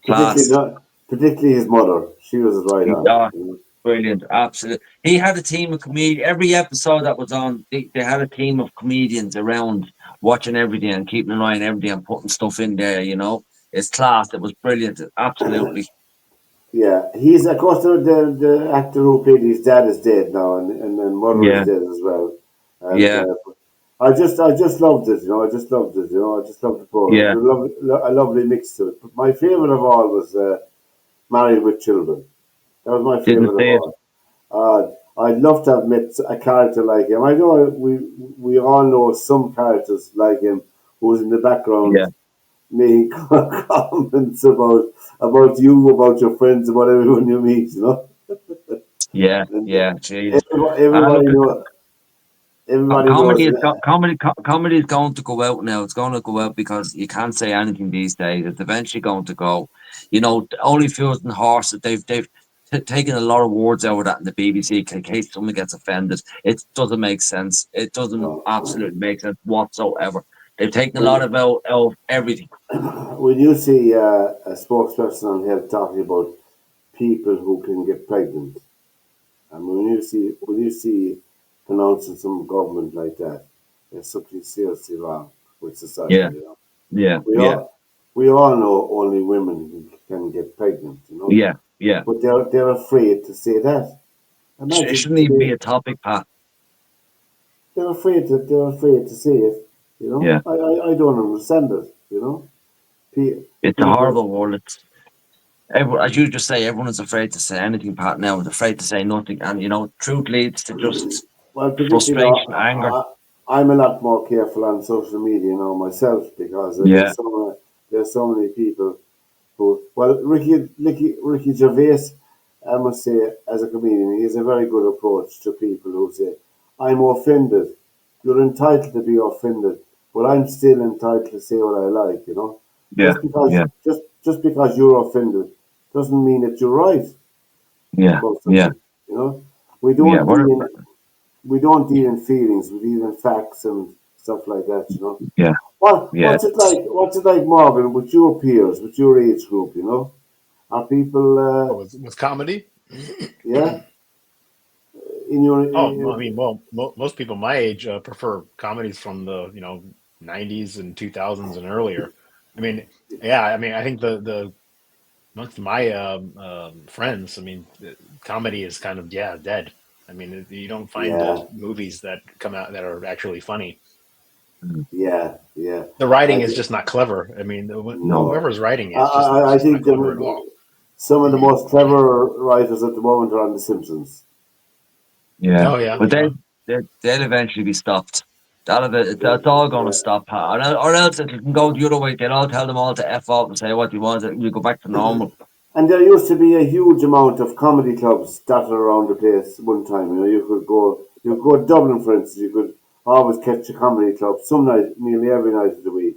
Class. Particularly his mother. She was right on. Yeah. You know? Brilliant, absolutely. He had a team of comedians. Every episode that was on, they had a team of comedians around watching everything and keeping an eye on everything and putting stuff in there. You know, it's class. It was brilliant. Absolutely. Yeah, he's of course the actor who played his dad is dead now, and then mother Yeah. is dead as well. And, Yeah. I just loved it. You know, I just loved it. You know, I just loved the program. Yeah. It was a lovely mix to it. But my favorite of all was Married with Children. That was my Didn't favorite say of all. I'd love to have met a character like him. I know we all know some characters like him who's in the background Yeah. making comments about you, about your friends, about everyone you meet. You know. Yeah. Yeah. Jeez. Everybody knows. Everybody Comedy is knows. comedy is going to go out now. It's going to go out because you can't say anything these days. It's eventually going to go. You know, Only Fools and Horses. They've taken a lot of words out of that in the BBC in case someone gets offended. It doesn't make sense. It doesn't No. absolutely make sense whatsoever. They've taken a lot out of everything. When you see a spokesperson on health talking about people who can get pregnant, and when you see pronouncing some government like that, there's something seriously wrong with society. Yeah. You know? Yeah, We all know only women can get pregnant, you know. yeah. But they're afraid to say that. It shouldn't even be a topic, Pat. They're afraid to say it. You know. Yeah. I don't understand it. You know. It's a horrible world. As you just say, everyone is afraid to say anything, Pat. Now is afraid to say nothing, and truth leads to just Well, frustration, anger. I'm a lot more careful on social media now myself because Yeah. there's so many people who. Well, Ricky Gervais, I must say, as a comedian, he has a very good approach to people who say, "I'm offended. You're entitled to be offended, but I'm still entitled to say what I like." You know, Yeah, yeah, just because you're offended doesn't mean that you're right yeah, about yeah, something. You know, we yeah. don't we don't deal in feelings. We deal in facts and stuff like that. You know. Yeah, yeah. What's it like? What's it like, Morgan, with your peers, with your age group? You know, are people, with comedy. yeah, in your, Oh, I mean, well, most people my age prefer comedies from the 90s and 2000s and earlier. I mean, yeah, I mean, I think the amongst my friends, I mean, comedy is kind of dead. I mean, you don't find yeah, movies that come out that are actually funny. yeah, yeah. The writing I is thi- just not clever. I mean, no, whoever's writing it's I just not think clever at all. some of the most clever writers at the moment are on The Simpsons. Yeah, Oh yeah, but yeah. they'll eventually be stopped. That's all going to Yeah. stop, or else it can go the other way. They'll all tell them all to f off and say what you want, and you go back to normal. And there used to be a huge amount of comedy clubs dotted around the place one time. You know, you could go to Dublin, for instance. You could always catch a comedy club some night, nearly every night of the week.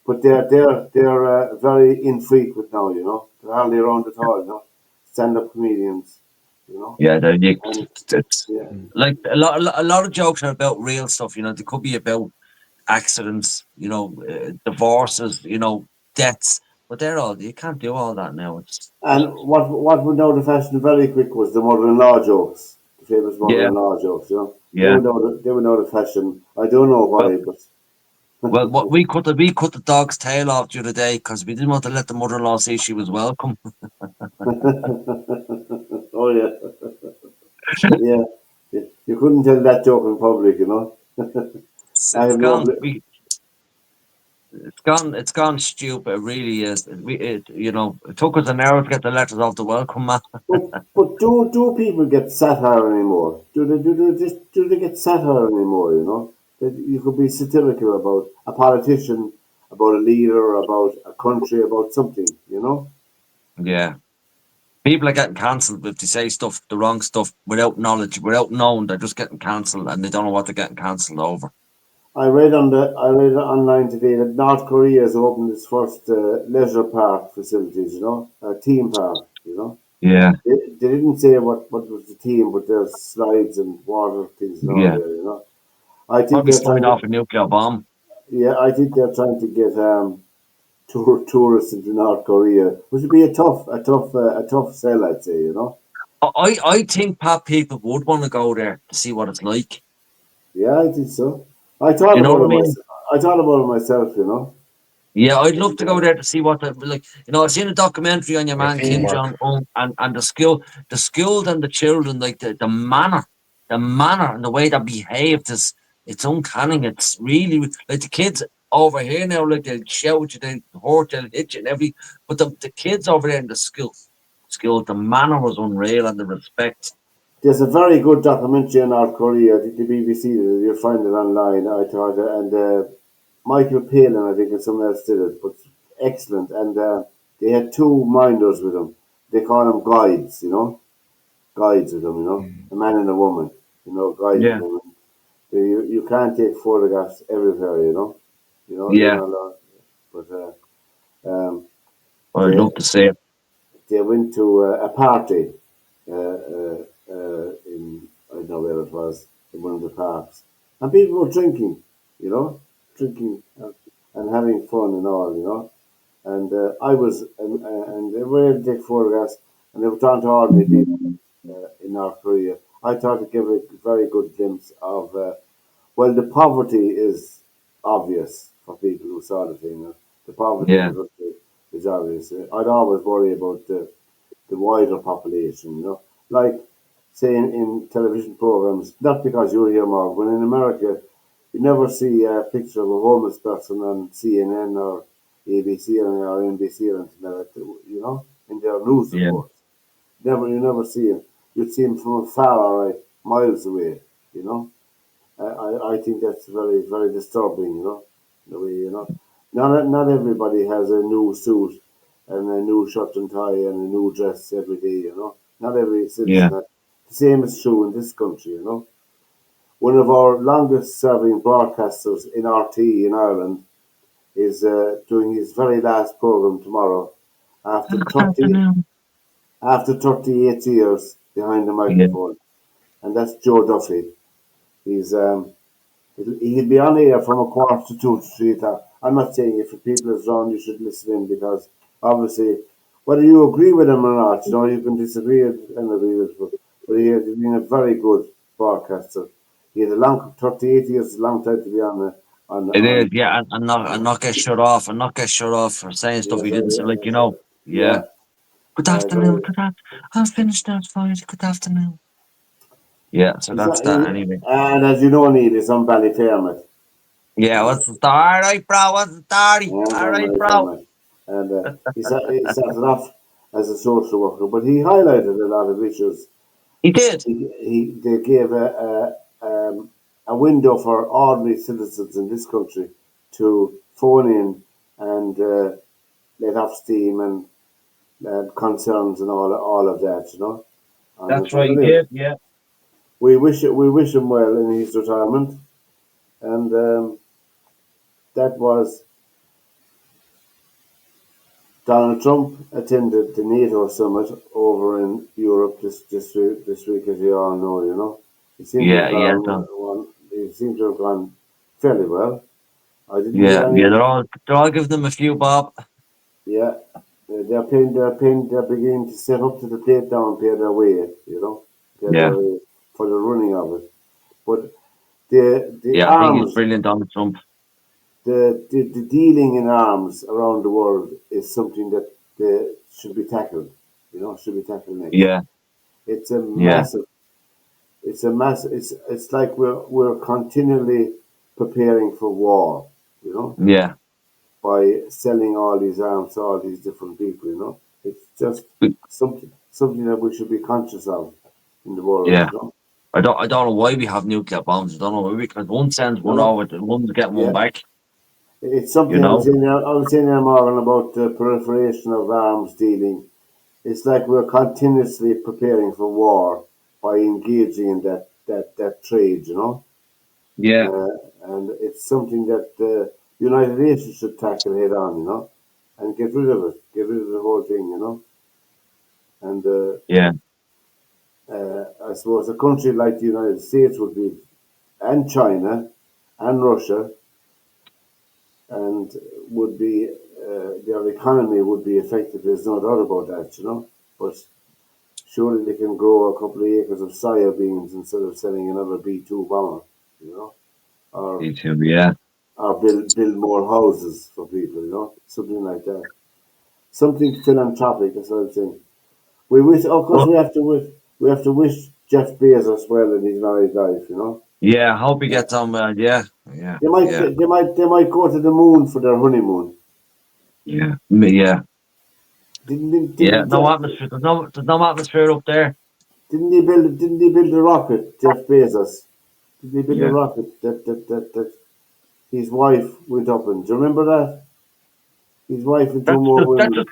But they're very infrequent now. You know, they're hardly around at all. You know, stand-up comedians. You know, Yeah, and it's yeah, like a lot of jokes are about real stuff. They could be about accidents, divorces, deaths, but you can't do all that now. It's and what went out of fashion very quick was the mother-in-law jokes, the famous yeah, mother-in-law jokes. You know, yeah. they went out of fashion. I don't know Well, why, but well, what we cut the dog's tail off the other day because we didn't want to let the mother-in-law see she was welcome. oh yeah, yeah. You couldn't tell that joke in public. You know, It's, I it's have no. gone. It's gone stupid. It really is. It took us an hour to get the letters off the welcome mat. But do people get satire anymore? Do they get satire anymore? You know, that you could be satirical about a politician, about a leader, about a country, about something. You know. Yeah. People are getting cancelled if they say the wrong stuff, without knowledge, without knowing. They're just getting cancelled, and they don't know what they're getting cancelled over. I read online today that North Korea has opened its first leisure park facilities. You know, a theme park. You know. Yeah, They didn't say what was the theme, but there's slides and water things and all yeah. there. You know. I think Probably they're firing trying off to. a nuclear bomb. Yeah, I think they're trying to get tourists into North Korea, which would be a tough sell, I'd say. You know. I think Pat people would want to go there to see what it's like. Yeah, I think so. I thought You know about what I it mean? myself. I thought about it myself. You know. Yeah, I'd love And, to go there to see what the like. I've seen a documentary on your Like a man theme Kim park. Jong Un and the skilled and the children, like the manner and the way they behaved is it's uncanny. It's really like the kids over here now, like they'll shout at you, they'll hurt, they'll hit you, and but the kids over there in the school, the manner was unreal and the respect. there's a very good documentary on North Korea. I think the BBC did it. You'll find it online. I thought, and Michael Palin, I think, and someone else did it, but excellent. And they had two minders with them. They call them guides. You know, guides with them. You know, a man and a woman. You know, guides with Yeah, them. You can't take photographs everywhere. You're yeah. not allowed. But I'd they love to see it. they went to a party in I don't know where it was in one of the parks, and people were drinking, you know, drinking and having fun and all, you know. And I was, and they were take photographs, and they were trying to ordinary people in North Korea. I thought it gave a very good glimpse of, well, the poverty is obvious for people who saw the thing. The poverty in Yeah. the country is obvious. I'd always worry about the wider population, you know. Like, say, in television programs, not because you're here, Mark, but in America, you never see a picture of a homeless person on CNN or ABC or NBC or anything like that, you know, in their news Yeah. reports. You never see him. You'd see him from afar, all right, miles away, you know. I think that's very, very disturbing, you know, the way, you know. Not everybody has a new suit and a new shirt and tie and a new dress every day, you know. Not every Yeah. citizen. The same is true in this country, you know. One of our longest serving broadcasters in RT in Ireland is doing his very last programme tomorrow after Good 30, afternoon. after 38 years behind the Yeah. microphone. And that's Joe Duffy. He's he'll be on air from 1:45 to 3 o'clock. I'm not saying if the people is wrong, you should listen in because obviously, whether you agree with him or not, you know, you can disagree and agree with him. But he has been a very good broadcaster. He had a long 38 years, is a long time to be It on. is, yeah, and not get shut off, and not get shut off for saying stuff Yeah, he didn't say, very, like, you know. yeah, Yeah. Good afternoon. very. I'll finish that for you. Good afternoon. Yeah, so that's that anyway. And as you know, Neil, he's on Ballyfermot. Yeah, what's the story? All right, bro. What's the story? Yeah, All on right, bro. Ballyfermot. And he started off as a social worker, but he highlighted a lot of issues. He did. They gave a window for ordinary citizens in this country to phone in and let off steam and concerns and all of that, you know. And That's right, he anyway, did. Yeah. we wish him well in his retirement, and that was Donald Trump attended the NATO summit over in Europe this week, as you all know. You know, he seemed to have Yeah, gone done. he seemed to have gone fairly well. I didn't hear Yeah, any. they're all giving them a few bob. Yeah, they're beginning to step up to the plate now and pay their way. You know, pay their Yeah. way for the running of it. But the Yeah, I think he's arms, brilliant, Donald Trump. the dealing in arms around the world is something that should be tackled. You know, should be tackled next. Yeah, It's a yeah, massive. It's a massive. It's like we're continually preparing for war. You know, yeah. by selling all these arms to all these different people. You know, it's just something that we should be conscious of in the world. Yeah. You know, I don't know why we have nuclear bombs. I don't know why because one sends one no, over, and one's getting one yeah, back. it's You something I was know. saying. I was saying there, Morgan, about the proliferation of arms dealing. It's like we're continuously preparing for war by engaging in that trade. You know. Yeah, Uh, and it's something that the United Nations should tackle head on, you know, and get rid of it, get rid of the whole thing, you know. And yeah, I suppose a country like the United States would be, and China, and Russia, and would be their economy would be affected. There's no doubt about that, you know. But surely they can grow a couple of acres of soya beans instead of selling another B-2 bomber, you know, or me too. Yeah, build more houses for people, you know, something like that. Something philanthropic. That's what I'm saying. We wish, of course, well, we have to wish Jeff Bezos well in his married life. You know, yeah. I hope he gets on well. Yeah, yeah, yeah, they might go to the moon for their honeymoon. yeah, yeah, yeah. Didn't No Jeff atmosphere. There's no atmosphere up there. didn't he build a rocket? Jeff Bezos, did he build a Yeah, rocket that his wife went up in? Do you remember that? His wife and two more women.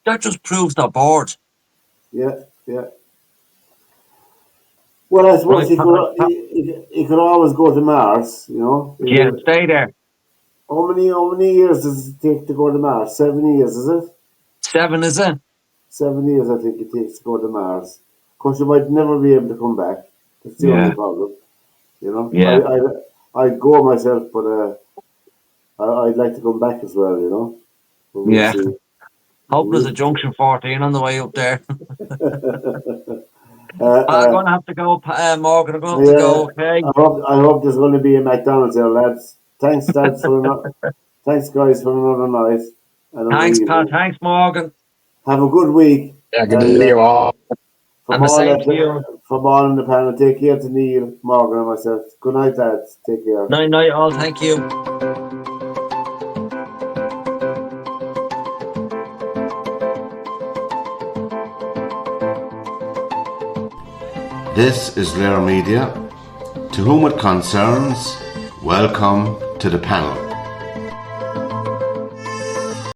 that just proves they're bored. Yeah, yeah. Well, I suppose Right, he could always go to Mars. You know, yeah, stay there. how many years does it take to go to Mars? 7 years, is it? 7 is it? 7 years, I think it takes to go to Mars. Of course, you might never be able to come back. That's the only Yeah, problem. You know, yeah, I'd go myself, but I'd like to come back as well, you know. But we'll Yeah. see. Hope there's a junction 14 on the way up there. Uh, I'm going to have to go, Morgan. I'm going to have to yeah, go, okay? I hope there's going to be a McDonald's there, lads. Thanks, lads, thanks, guys, for another night. And Thanks, Pat. Thanks, Morgan. have a good week. Yeah, good to see you all. And the same to you. From all in the panel, take care to Neil, Morgan, and myself. Good night, lads. Take care. Night, all. Thank you. This is Rare Media. To whom it concerns, welcome to the panel.